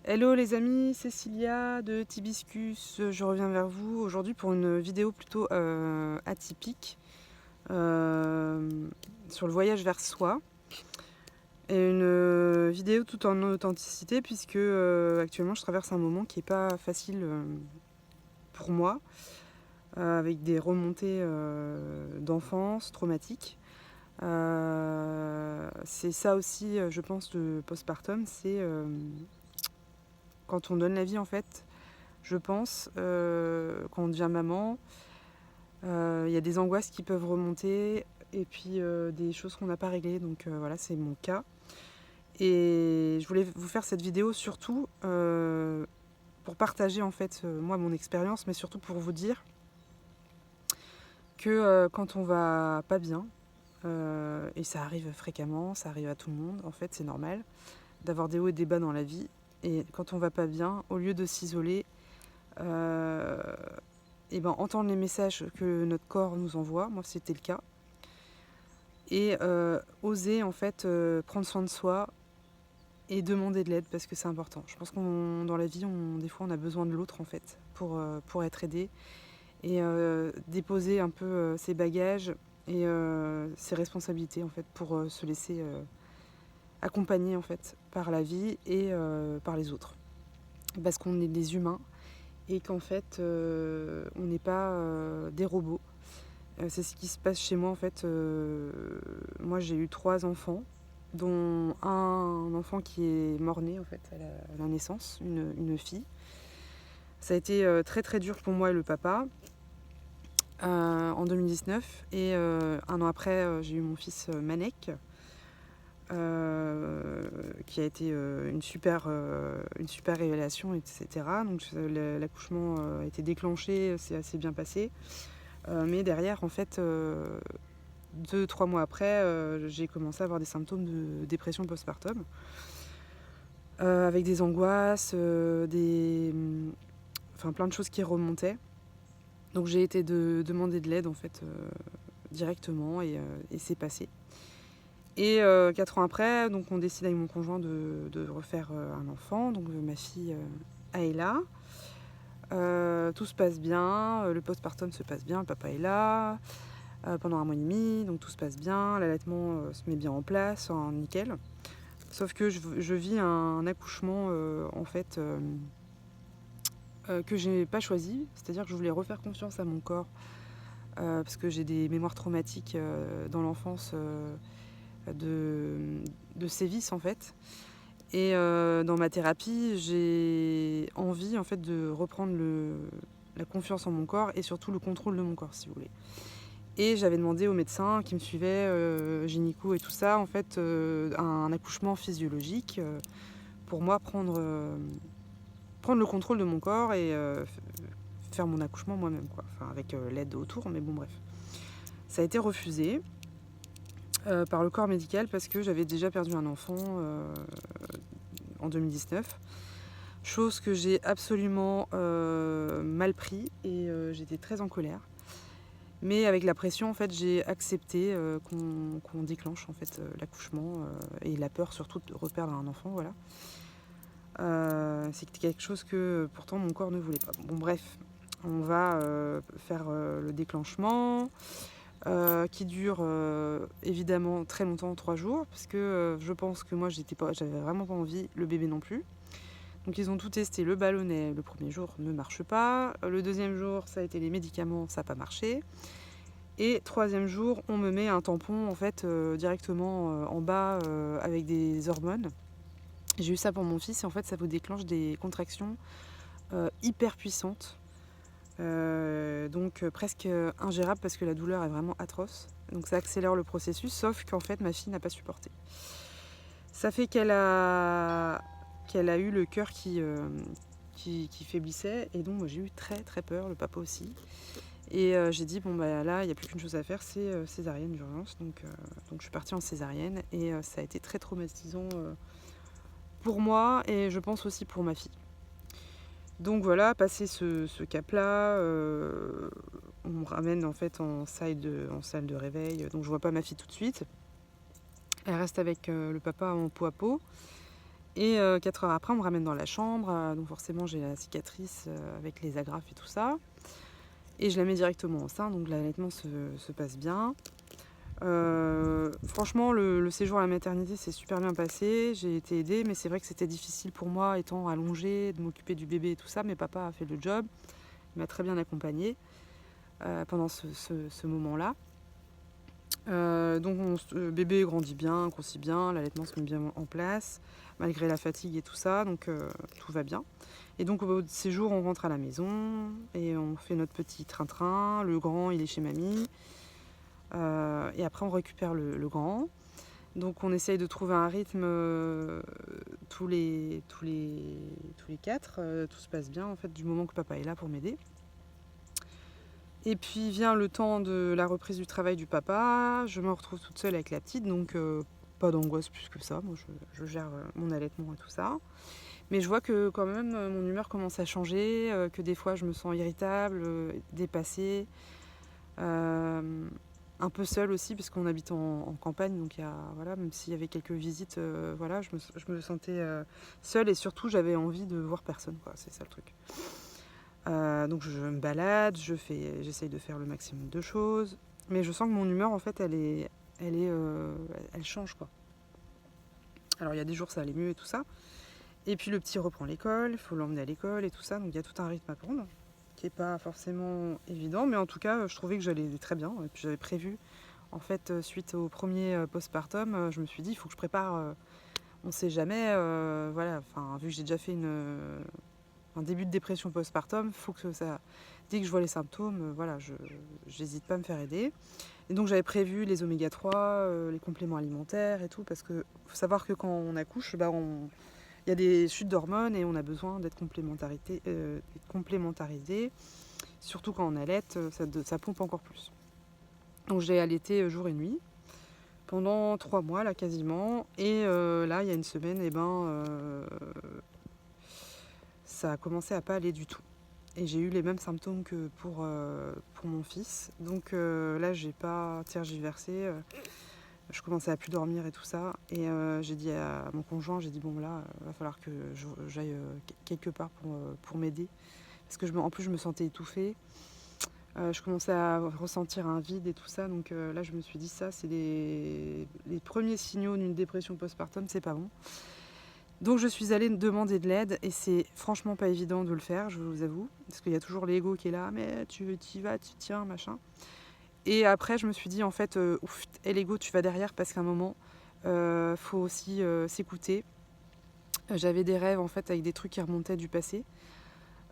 Hello les amis, Cécilia de Tibiscus, je reviens vers vous aujourd'hui pour une vidéo plutôt atypique sur le voyage vers soi. Et une vidéo tout en authenticité puisque actuellement je traverse un moment qui n'est pas facile pour moi, avec des remontées d'enfance traumatiques. C'est ça aussi, je pense, le postpartum, c'est quand on donne la vie en fait. Je pense, quand on devient maman, il y a des angoisses qui peuvent remonter et puis des choses qu'on n'a pas réglées. Donc voilà, c'est mon cas. Et je voulais vous faire cette vidéo surtout pour partager en fait moi mon expérience, mais surtout pour vous dire que quand on va pas bien, et ça arrive fréquemment, ça arrive à tout le monde, en fait c'est normal d'avoir des hauts et des bas dans la vie. Et quand on va pas bien, au lieu de s'isoler, et ben, entendre les messages que notre corps nous envoie, moi c'était le cas, et oser en fait prendre soin de soi et demander de l'aide parce que c'est important. Je pense qu'on dans la vie, des fois on a besoin de l'autre en fait pour être aidé et déposer un peu ses bagages et ses responsabilités en fait pour se laisser accompagner en fait par la vie et par les autres. Parce qu'on est des humains et qu'en fait on n'est pas des robots. C'est ce qui se passe chez moi en fait. Moi j'ai eu 3 enfants, dont un enfant qui est mort-né en fait à la naissance, une fille. Ça a été très très dur pour moi et le papa en 2019. Et un an après j'ai eu mon fils Manek, qui a été une super révélation, etc. Donc l'accouchement a été déclenché, c'est assez bien passé. Mais derrière, en fait, 2-3 mois après, j'ai commencé à avoir des symptômes de dépression postpartum, avec des angoisses, enfin plein de choses qui remontaient. Donc j'ai été demander de l'aide en fait directement et c'est passé. Et 4 ans après, donc on décide avec mon conjoint de refaire un enfant, donc ma fille Aïla. Tout se passe bien, le postpartum se passe bien, le papa est là pendant 1 mois et demi, donc tout se passe bien, l'allaitement se met bien en place, nickel. Sauf que je vis un accouchement en fait que j'ai pas choisi, c'est-à-dire que je voulais refaire confiance à mon corps parce que j'ai des mémoires traumatiques dans l'enfance de sévices en fait. Et dans ma thérapie, j'ai envie en fait de reprendre la confiance en mon corps et surtout le contrôle de mon corps, si vous voulez. Et j'avais demandé au médecin qui me suivait, gynéco et tout ça, en fait, un accouchement physiologique pour moi prendre le contrôle de mon corps et faire mon accouchement moi-même, quoi. Enfin, avec l'aide autour, mais bon, bref. Ça a été refusé par le corps médical parce que j'avais déjà perdu un enfant en 2019. Chose que j'ai absolument mal pris et j'étais très en colère. Mais avec la pression, en fait, j'ai accepté qu'on déclenche en fait l'accouchement et la peur surtout de reperdre un enfant, voilà. C'est quelque chose que pourtant mon corps ne voulait pas. Bon, bref, on va faire le déclenchement qui dure évidemment très longtemps, 3 jours, parce que je pense que moi j'avais vraiment pas envie, le bébé non plus. Donc ils ont tout testé, le ballonnet le premier jour ne marche pas, le deuxième jour ça a été les médicaments, ça n'a pas marché. Et 3e jour, on me met un tampon en fait directement en bas avec des hormones. J'ai eu ça pour mon fils et en fait ça vous déclenche des contractions hyper puissantes. Donc presque ingérable parce que la douleur est vraiment atroce. Donc ça accélère le processus, sauf qu'en fait ma fille n'a pas supporté. Ça fait qu'elle a eu le cœur qui faiblissait et donc moi j'ai eu très très peur, le papa aussi. Et j'ai dit, bon bah là, il n'y a plus qu'une chose à faire, c'est césarienne d'urgence. Donc je suis partie en césarienne et ça a été très traumatisant pour moi et je pense aussi pour ma fille. Donc voilà, passé ce cap-là, on me ramène en fait en salle de réveil. Donc je vois pas ma fille tout de suite. Elle reste avec le papa en peau à peau. Et 4 heures après, on me ramène dans la chambre. Donc forcément, j'ai la cicatrice avec les agrafes et tout ça. Et je la mets directement au sein, donc l'allaitement se passe bien. Franchement, le séjour à la maternité s'est super bien passé. J'ai été aidée, mais c'est vrai que c'était difficile pour moi, étant allongée, de m'occuper du bébé et tout ça. Mais papa a fait le job. Il m'a très bien accompagnée pendant ce moment-là. Donc le bébé grandit bien, grossit bien, l'allaitement se met bien en place, malgré la fatigue et tout ça, donc tout va bien. Et donc au bout de ces jours, on rentre à la maison et on fait notre petit train-train. Le grand, il est chez mamie. Et après, on récupère le grand. Donc on essaye de trouver un rythme tous les 4. Tout se passe bien en fait du moment que papa est là pour m'aider. Et puis vient le temps de la reprise du travail du papa. Je me retrouve toute seule avec la petite, donc pas d'angoisse plus que ça. Moi, je gère mon allaitement et tout ça. Mais je vois que quand même mon humeur commence à changer, que des fois je me sens irritable, dépassée, un peu seule aussi parce qu'on habite en campagne, donc voilà, même s'il y avait quelques visites, voilà, je me sentais seule et surtout j'avais envie de voir personne, quoi. C'est ça le truc. Donc je me balade, j'essaye de faire le maximum de choses, mais je sens que mon humeur en fait elle change, quoi. Alors il y a des jours ça allait mieux et tout ça, et puis le petit reprend l'école, il faut l'emmener à l'école et tout ça, donc il y a tout un rythme à prendre qui est pas forcément évident, mais en tout cas je trouvais que j'allais très bien, et puis j'avais prévu en fait suite au premier postpartum, je me suis dit il faut que je prépare, on sait jamais, voilà, enfin vu que j'ai déjà fait un début de dépression postpartum, faut que ça, dès que je vois les symptômes, voilà, j'hésite pas à me faire aider. Et donc j'avais prévu les oméga 3, les compléments alimentaires et tout, parce que faut savoir que quand on accouche, il y a des chutes d'hormones et on a besoin d'être complémentarisé, surtout quand on allaite, ça pompe encore plus. Donc j'ai allaité jour et nuit pendant 3 mois là quasiment, et là il y a une semaine, ça a commencé à pas aller du tout. Et j'ai eu les mêmes symptômes que pour mon fils. Donc là, j'ai pas tergiversé. Je commençais à plus dormir et tout ça. Et j'ai dit à mon conjoint, j'ai dit bon là, va falloir que j'aille quelque part pour m'aider. Parce que en plus, je me sentais étouffée. Je commençais à ressentir un vide et tout ça. Donc là, je me suis dit ça, c'est les premiers signaux d'une dépression postpartum, c'est pas bon. Donc je suis allée demander de l'aide et c'est franchement pas évident de le faire, je vous avoue, parce qu'il y a toujours l'ego qui est là, mais tu y vas, tu tiens, machin. Et après je me suis dit en fait, ouf, et l'ego tu vas derrière parce qu'à un moment, faut aussi s'écouter. J'avais des rêves en fait avec des trucs qui remontaient du passé.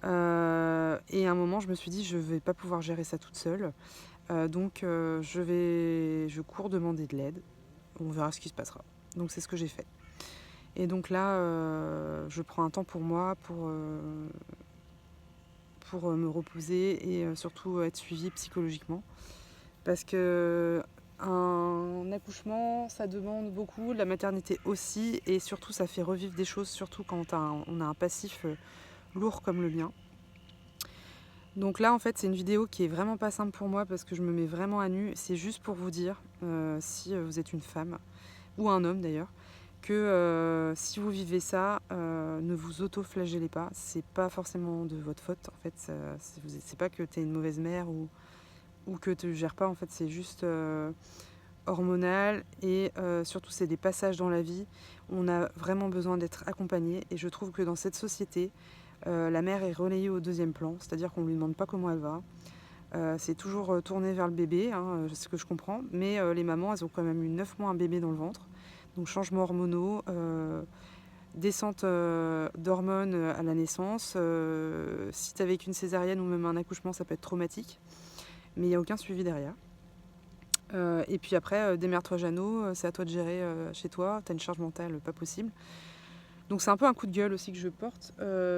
Et à un moment je me suis dit je vais pas pouvoir gérer ça toute seule. Donc je cours demander de l'aide, on verra ce qui se passera. Donc c'est ce que j'ai fait. Et donc là, je prends un temps pour moi, pour me reposer et surtout être suivie psychologiquement. Parce que un accouchement, ça demande beaucoup, la maternité aussi, et surtout ça fait revivre des choses, surtout quand on a un passif lourd comme le mien. Donc là, en fait, c'est une vidéo qui est vraiment pas simple pour moi parce que je me mets vraiment à nu. C'est juste pour vous dire, si vous êtes une femme, ou un homme d'ailleurs, que si vous vivez ça, ne vous auto-flagellez pas. C'est pas forcément de votre faute. En fait, c'est pas que tu es une mauvaise mère ou que tu gères pas. En fait, c'est juste hormonal et surtout, c'est des passages dans la vie. On a vraiment besoin d'être accompagné. Et je trouve que dans cette société, la mère est relayée au deuxième plan. C'est-à-dire qu'on lui demande pas comment elle va. C'est toujours tourné vers le bébé, hein, c'est ce que je comprends. Mais les mamans, elles ont quand même eu 9 mois un bébé dans le ventre. Donc changements hormonaux, descente d'hormones à la naissance. Si tu as vécu une césarienne ou même un accouchement, ça peut être traumatique. Mais il n'y a aucun suivi derrière. Et puis après, démerde-toi Jeannot, c'est à toi de gérer chez toi. Tu as une charge mentale pas possible. Donc c'est un peu un coup de gueule aussi que je porte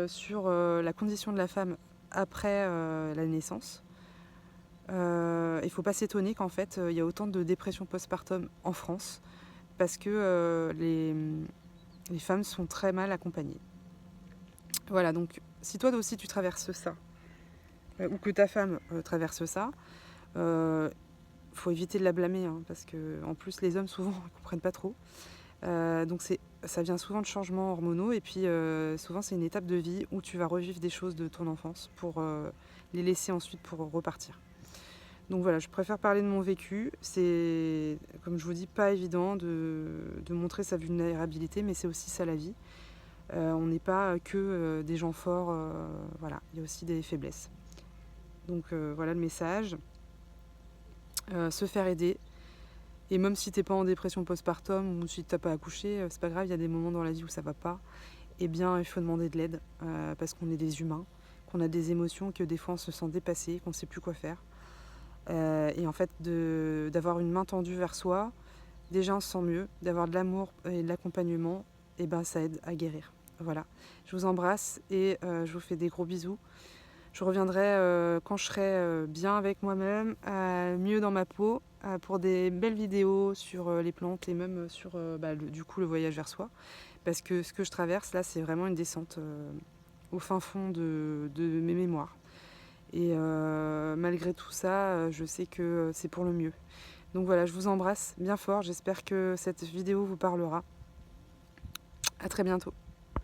sur la condition de la femme après la naissance. Il ne faut pas s'étonner qu'en fait, il y a autant de dépression postpartum en France parce que les femmes sont très mal accompagnées. Voilà, donc si toi aussi tu traverses ça, ou que ta femme traverse ça, faut éviter de la blâmer, hein, parce que en plus les hommes souvent ne comprennent pas trop. Donc c'est ça vient souvent de changements hormonaux et puis souvent c'est une étape de vie où tu vas revivre des choses de ton enfance pour les laisser ensuite pour repartir. Donc voilà, je préfère parler de mon vécu. C'est, comme je vous dis, pas évident de montrer sa vulnérabilité, mais c'est aussi ça la vie. On n'est pas que des gens forts, voilà, il y a aussi des faiblesses. Donc voilà le message. Se faire aider. Et même si t'es pas en dépression postpartum ou si t'as pas accouché, c'est pas grave, il y a des moments dans la vie où ça va pas. Eh bien, il faut demander de l'aide parce qu'on est des humains, qu'on a des émotions, que des fois on se sent dépassé, qu'on sait plus quoi faire. Et en fait, d'avoir une main tendue vers soi, déjà on se sent mieux, d'avoir de l'amour et de l'accompagnement, et ben ça aide à guérir. Voilà, je vous embrasse et je vous fais des gros bisous. Je reviendrai quand je serai bien avec moi-même, mieux dans ma peau, pour des belles vidéos sur les plantes et même sur du coup le voyage vers soi. Parce que ce que je traverse là, c'est vraiment une descente au fin fond de mes mémoires. Et malgré tout ça, je sais que c'est pour le mieux. Donc voilà, je vous embrasse bien fort. J'espère que cette vidéo vous parlera. À très bientôt.